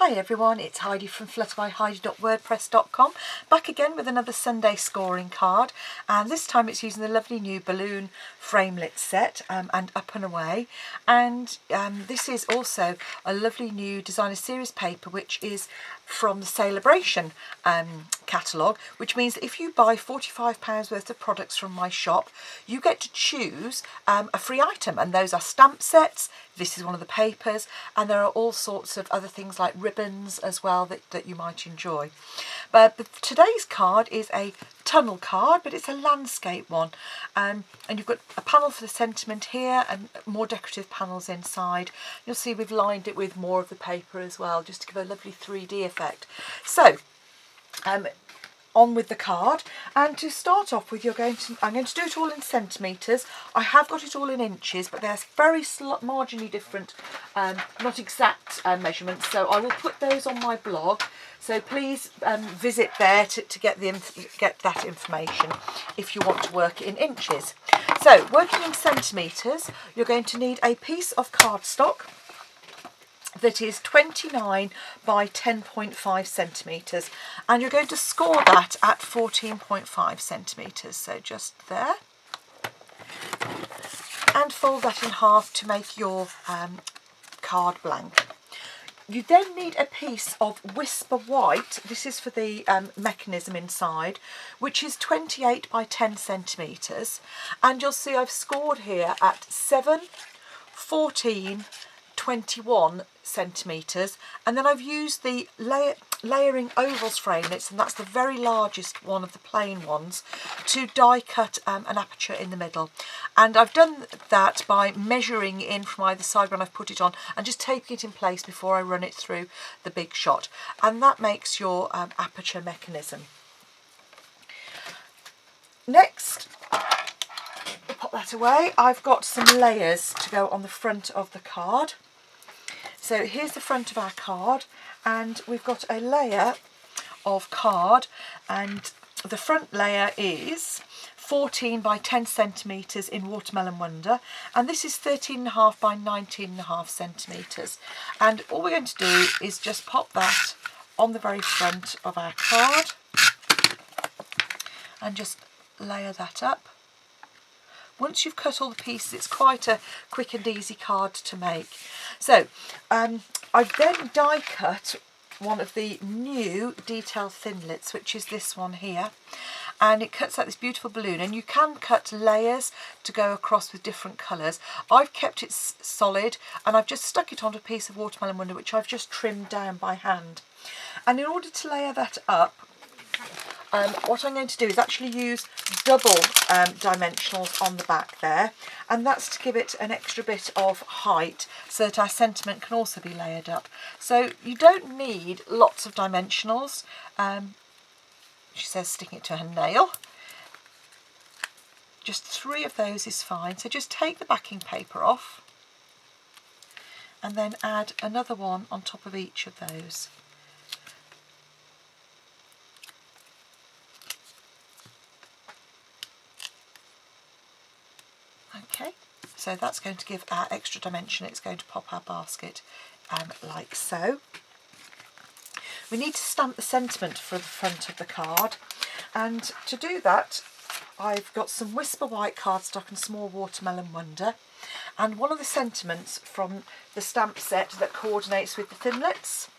Hi everyone, it's Heidi from flutterbyheidi.wordpress.com, back again with another Sunday scoring card, and this time it's using the lovely new balloon framelit set and Up and Away, and this is also a lovely new designer series paper which is from the Celebration catalogue, which means that if you buy £45 worth of products from my shop, you get to choose a free item, and those are stamp sets. This is one of the papers, and there are all sorts of other things like ribbons as well that you might enjoy. But today's card is a tunnel card, but it's a landscape one, and you've got a panel for the sentiment here and more decorative panels inside. You'll see we've lined it with more of the paper as well, just to give a lovely 3D effect. So on with the card, and to start off with, I'm going to do it all in centimetres. I have got it all in inches, but there's very marginally different, not exact measurements, so I will put those on my blog, so please visit there to get that information if you want to work in inches. So working in centimetres, you're going to need a piece of cardstock that is 29 by 10.5 centimetres, and you're going to score that at 14.5 centimetres, so just there, and fold that in half to make your card blank. You then need a piece of Whisper White, this is for the mechanism inside, which is 28 by 10 centimetres, and you'll see I've scored here at 7, 14, 21 centimetres, and then I've used the layering ovals framelits, and that's the very largest one of the plain ones, to die cut an aperture in the middle. And I've done that by measuring in from either side when I've put it on and just taping it in place before I run it through the big shot, and that makes your aperture mechanism. Next, pop that away. I've got some layers to go on the front of the card. So here's the front of our card, and we've got a layer of card, and the front layer is 14 by 10 centimetres in Watermelon Wonder, and this is 13.5 by 19.5 centimetres. And all we're going to do is just pop that on the very front of our card and just layer that up. Once you've cut all the pieces, it's quite a quick and easy card to make. So I've then die cut one of the new detail thinlits, which is this one here, and it cuts out this beautiful balloon, and you can cut layers to go across with different colours. I've kept it solid, and I've just stuck it onto a piece of Watermelon Wonder, which I've just trimmed down by hand. And in order to layer that up, what I'm going to do is actually use double dimensionals on the back there, and that's to give it an extra bit of height so that our sentiment can also be layered up. So you don't need lots of dimensionals. She says sticking it to her nail. Just 3 of those is fine. So just take the backing paper off and then add another one on top of each of those. Okay, so that's going to give our extra dimension. It's going to pop our basket like so. We need to stamp the sentiment for the front of the card, and to do that I've got some Whisper White cardstock and some more Watermelon Wonder, and one of the sentiments from the stamp set that coordinates with the thinlits.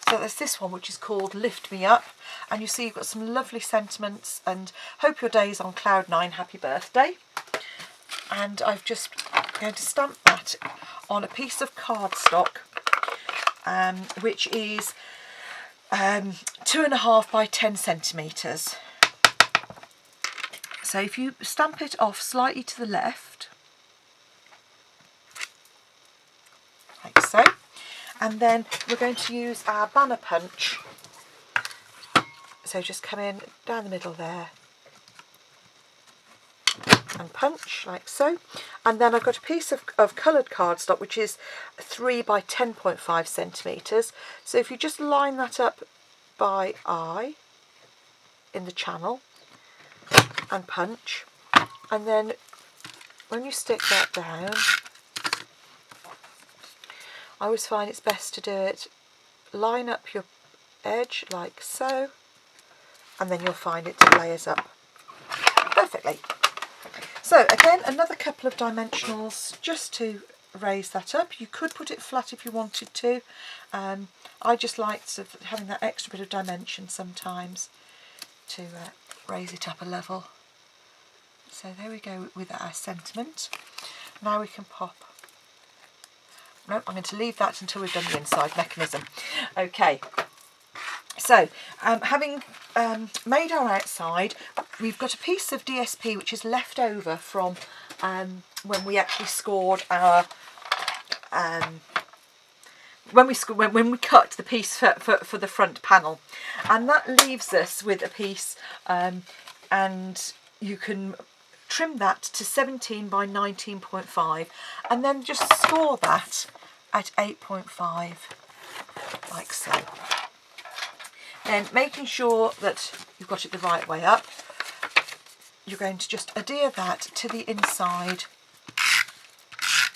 So there's this one which is called Lift Me Up, and you see you've got some lovely sentiments, and hope your day's on cloud 9, happy birthday. And I've just going to stamp that on a piece of cardstock, which is 2.5 by 10 centimetres. So if you stamp it off slightly to the left, like so, and then we're going to use our banner punch. So just come in down the middle there and punch like so, and then I've got a piece of coloured cardstock which is 3 by 10.5 centimetres. So if you just line that up by eye in the channel and punch, and then when you stick that down, I always find it's best to do it line up your edge like so, and then you'll find it layers up perfectly. So again, another couple of dimensionals just to raise that up. You could put it flat if you wanted to. I just like sort of having that extra bit of dimension sometimes to raise it up a level. So there we go with our sentiment. Now we can pop. No, I'm going to leave that until we've done the inside mechanism. Okay, so having made our outside, we've got a piece of DSP which is left over from when we actually scored our when we cut the piece for the front panel, and that leaves us with a piece, and you can trim that to 17 by 19.5 and then just score that at 8.5 like so. Then making sure that you've got it the right way up, you're going to just adhere that to the inside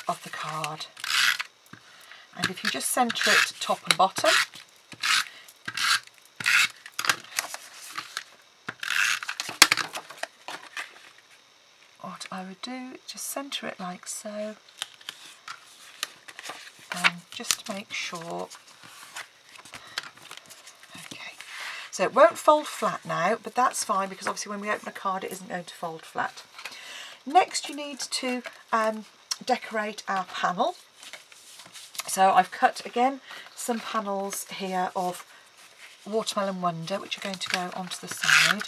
of the card. And if you just centre it top and bottom, what I would do, just centre it like so, and just make sure. Okay, so it won't fold flat now, but that's fine because obviously when we open a card it isn't going to fold flat. Next you need to decorate our panel. So I've cut again some panels here of Watermelon Wonder, which are going to go onto the side.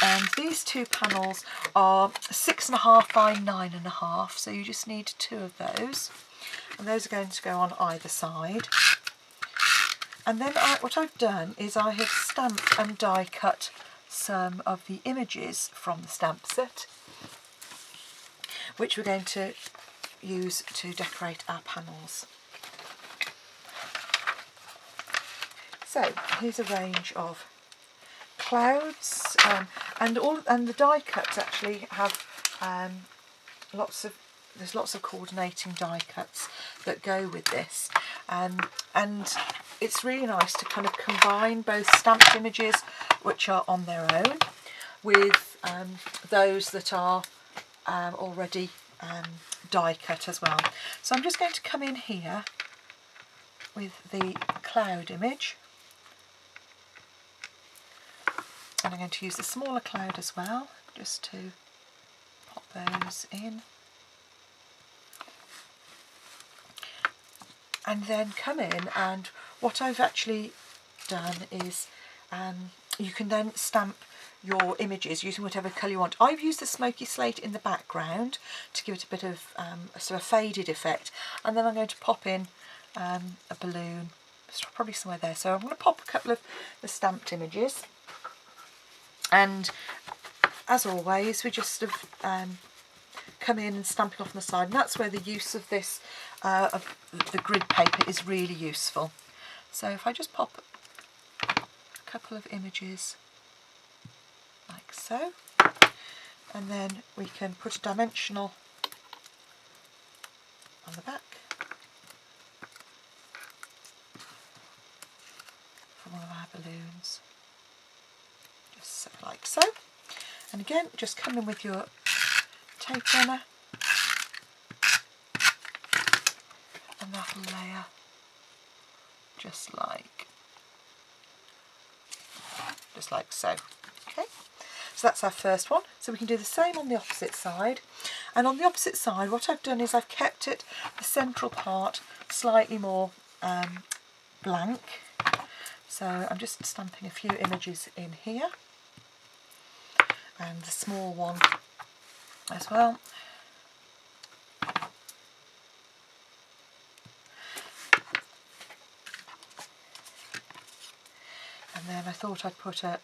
And these two panels are 6.5 by 9.5, so you just need 2 of those. And those are going to go on either side. And then what I've done is I have stamped and die cut some of the images from the stamp set, which we're going to use to decorate our panels. So here's a range of clouds, and the die cuts actually have there's lots of coordinating die cuts that go with this, and it's really nice to kind of combine both stamped images which are on their own with those that are already die cut as well. So I'm just going to come in here with the cloud image, and I'm going to use the smaller cloud as well just to pop those in, and then come in, and what I've actually done is you can then stamp your images using whatever colour you want. I've used the smoky slate in the background to give it a bit of a sort of faded effect, and then I'm going to pop in a balloon, probably somewhere there. So I'm going to pop a couple of the stamped images, and as always we just sort of come in and stamp it off on the side, and that's where the use of this of the grid paper is really useful. So if I just pop a couple of images like so, and then we can put a dimensional on the back for one of our balloons, just like so. And again, just come in with your tape runner, and that'll layer just like so. Okay, so that's our first one. So we can do the same on the opposite side, and on the opposite side what I've done is I've kept it, the central part, slightly more blank. So I'm just stamping a few images in here, and the small one as well. And then I thought I'd put a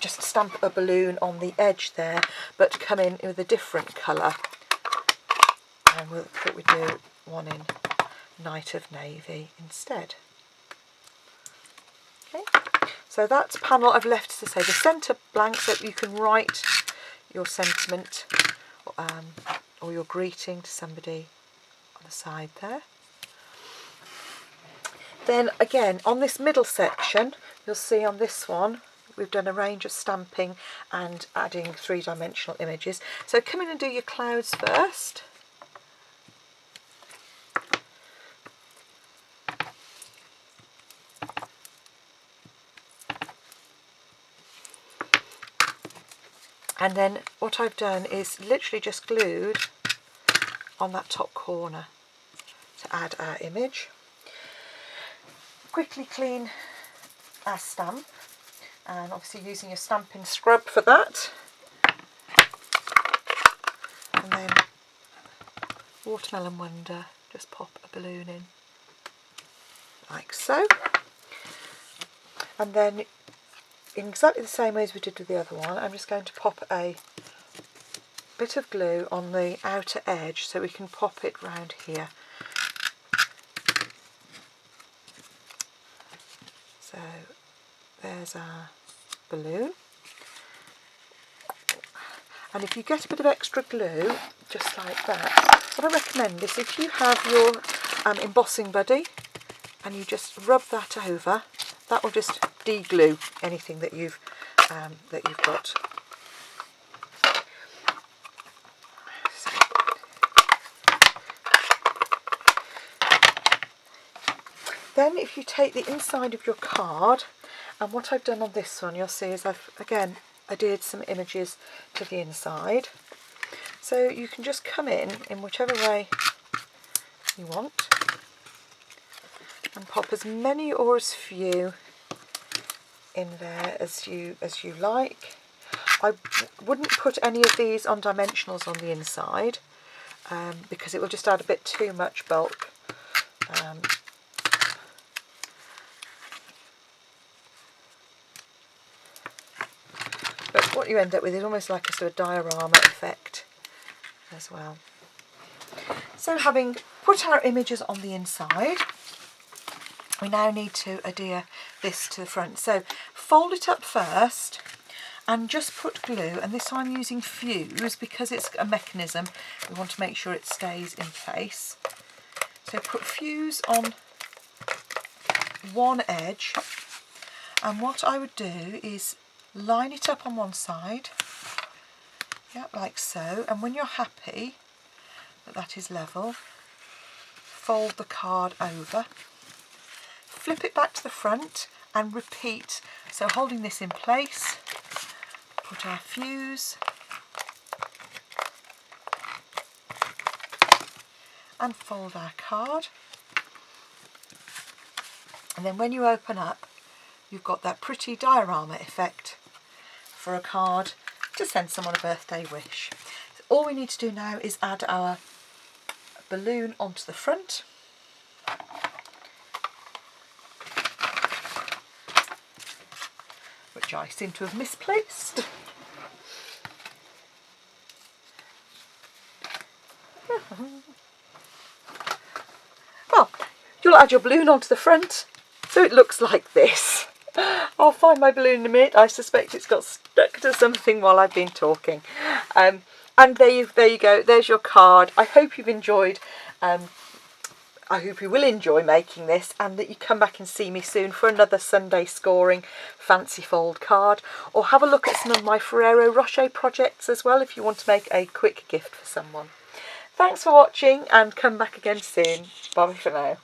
just stamp a balloon on the edge there, but come in with a different colour, and we do one in Night of Navy instead. Okay, so that's panel I've left, as I say, the centre blank, so that you can write your sentiment or your greeting to somebody on the side there. Then again, on this middle section, you'll see on this one, we've done a range of stamping and adding three-dimensional images. So come in and do your clouds first. And then what I've done is literally just glued on that top corner to add our image. Quickly clean our stamp, and obviously using your Stampin scrub for that. And then Watermelon Wonder, just pop a balloon in like so. And then in exactly the same way as we did with the other one, I'm just going to pop a bit of glue on the outer edge so we can pop it round here. So there's our balloon. And if you get a bit of extra glue, just like that, what I recommend is if you have your embossing buddy and you just rub that over, that will just de-glue anything that you've got. So, then if you take the inside of your card, and what I've done on this one, you'll see is I've again adhered some images to the inside. So you can just come in whichever way you want and pop as many or as few in there as you like. I wouldn't put any of these on dimensionals on the inside because it will just add a bit too much bulk. But what you end up with is almost like a sort of diorama effect as well. So having put our images on the inside, we now need to adhere this to the front. So fold it up first and just put glue, and this time I'm using fuse because it's a mechanism. We want to make sure it stays in place. So put fuse on one edge, and what I would do is line it up on one side, yeah, like so, and when you're happy that that is level, fold the card over, flip it back to the front and repeat. So holding this in place, put our fuse and fold our card, and then when you open up, you've got that pretty diorama effect for a card to send someone a birthday wish. So all we need to do now is add our balloon onto the front. Which I seem to have misplaced. Well, you'll add your balloon onto the front so it looks like this. I'll find my balloon in a minute. I suspect it's got stuck to something while I've been talking. And there you go. There's your card. I hope you've enjoyed. I hope you will enjoy making this, and that you come back and see me soon for another Sunday scoring fancy fold card, or have a look at some of my Ferrero Rocher projects as well if you want to make a quick gift for someone. Thanks for watching, and come back again soon. Bye for now.